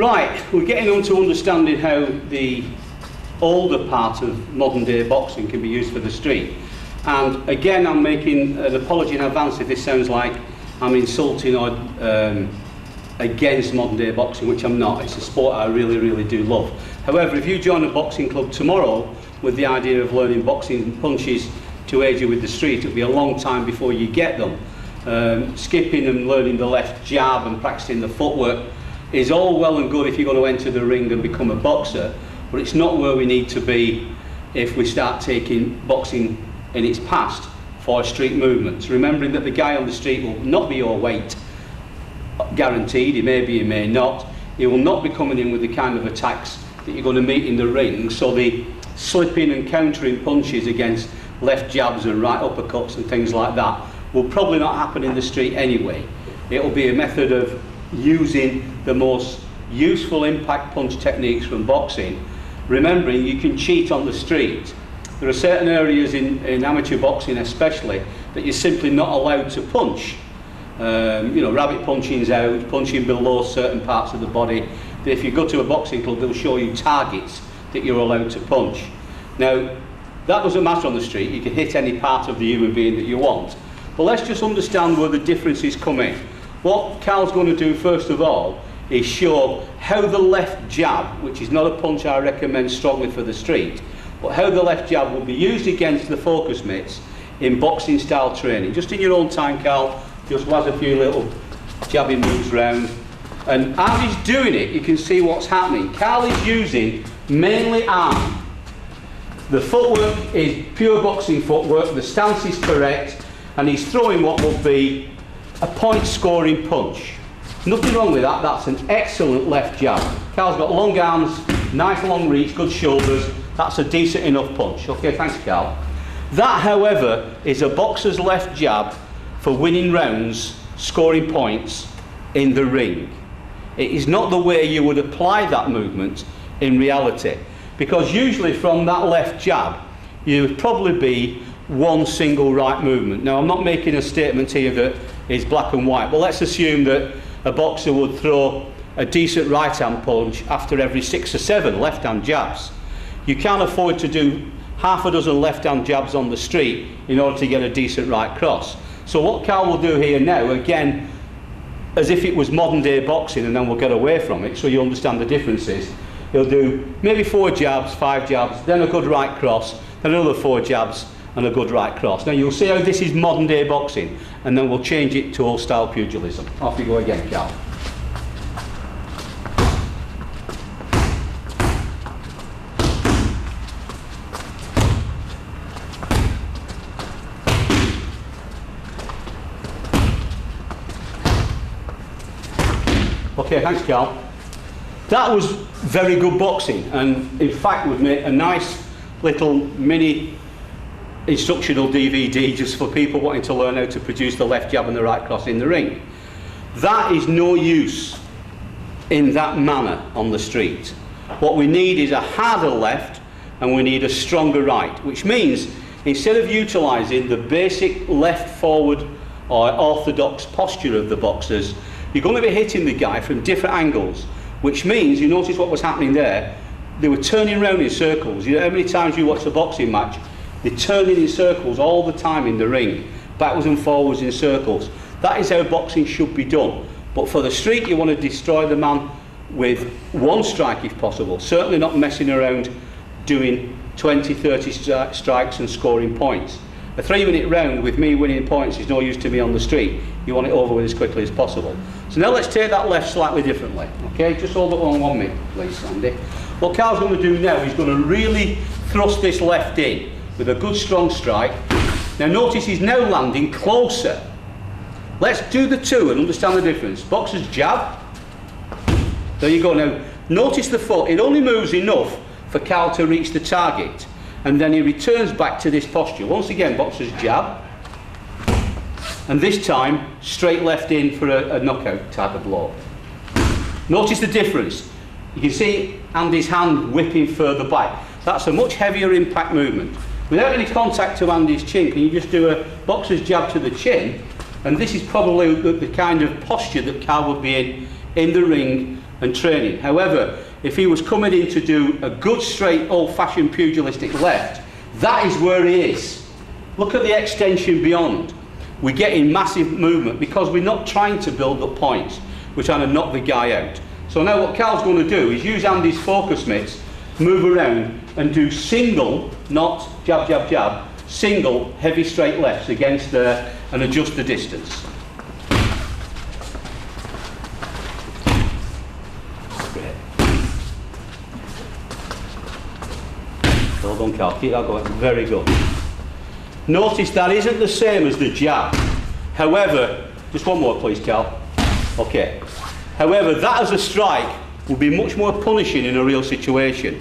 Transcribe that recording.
Right, we're getting on to understanding how the older part of modern day boxing can be used for the street. And again, I'm making an apology in advance if this sounds like I'm insulting or against modern day boxing, which I'm not. It's a sport I really do love. However, if you join a boxing club tomorrow with the idea of learning boxing punches to aid you with the street, it'll be a long time before you get them. Skipping and learning the left jab and practicing the footwork is all well and good if you're going to enter the ring and become a boxer, but it's not where we need to be if we start taking boxing in its past for street movements. Remembering that the guy on the street will not be your weight, guaranteed. He may be, he may not. He will not be coming in with the kind of attacks that you're going to meet in the ring, so the slipping and countering punches against left jabs and right uppercuts and things like that will probably not happen in the street anyway. It will be a method of using the most useful impact punch techniques from boxing. Remembering you can cheat on the street. There are certain areas in amateur boxing especially that you're simply not allowed to punch. You know, rabbit punching's out, punching below certain parts of the body. If you go to a boxing club, they'll show you targets that you're allowed to punch. Now, that doesn't matter on the street. You can hit any part of the human being that you want. But let's just understand where the differences come in. What Carl's going to do first of all is show how the left jab, which is not a punch I recommend strongly for the street, but how the left jab will be used against the focus mitts in boxing style training. Just in your own time, Carl, just waz a few little jabbing moves round. And as he's doing it, you can see what's happening. Carl is using mainly arm. The footwork is pure boxing footwork, the stance is correct, and he's throwing what will be a point scoring punch. Nothing wrong with that, that's an excellent left jab. Carl's got long arms, nice long reach, good shoulders, that's a decent enough punch. Okay, thanks Carl. That, however, is a boxer's left jab for winning rounds, scoring points in the ring. It is not the way you would apply that movement in reality, because usually from that left jab you would probably be one single right movement. Now, I'm not making a statement here that is black and white, but let's assume that a boxer would throw a decent right hand punch after every 6 or 7 left hand jabs. You can't afford to do half a dozen left hand jabs on the street in order to get a decent right cross. So what Carl will do here now, again, as if it was modern day boxing, and then we'll get away from it so you understand the differences, he'll do maybe 4 jabs, 5 jabs, then a good right cross, then another 4 jabs and a good right cross. Now you'll see how this is modern day boxing, and then we'll change it to old style pugilism. Off you go again, Carl. Okay, thanks Carl. That was very good boxing, and in fact we've made a nice little mini instructional DVD just for people wanting to learn how to produce the left jab and the right cross in the ring. That is no use in that manner on the street. What we need is a harder left and we need a stronger right, which means instead of utilising the basic left forward or orthodox posture of the boxers, you're going to be hitting the guy from different angles, which means, you notice what was happening there, they were turning around in circles. You know how many times you watch a boxing match? They're turning in circles all the time in the ring, backwards and forwards in circles. That is how boxing should be done. But for the street, you want to destroy the man with one strike if possible. Certainly not messing around doing 20, 30 strikes and scoring points. A 3-minute round with me winning points is no use to me on the street. You want it over with as quickly as possible. So now let's take that left slightly differently. Okay, just hold it on 1 minute, please, Andy. What Carl's going to do now is going to really thrust this left in with a good strong strike. Now notice he's now landing closer. Let's do the two and understand the difference. Boxer's jab. There you go. Now notice the foot. It only moves enough for Carl to reach the target, and then he returns back to this posture. Once again, boxer's jab, and this time straight left in for a knockout type of blow. Notice the difference. You can see Andy's hand whipping further back. That's a much heavier impact movement. Without any contact to Andy's chin, can you just do a boxer's jab to the chin? And this is probably the kind of posture that Carl would be in the ring and training. However, if he was coming in to do a good straight old-fashioned pugilistic left, that is where he is. Look at the extension beyond. We're getting massive movement because we're not trying to build up points. We're trying to knock the guy out. So now what Carl's going to do is use Andy's focus mitts, move around and do single, not jab, jab, jab, single heavy straight lefts against there and adjust the distance. Well done, Carl. Keep that going. Very good. Notice that isn't the same as the jab. However, just one more please, Carl. Okay. However, that as a strike will be much more punishing in a real situation.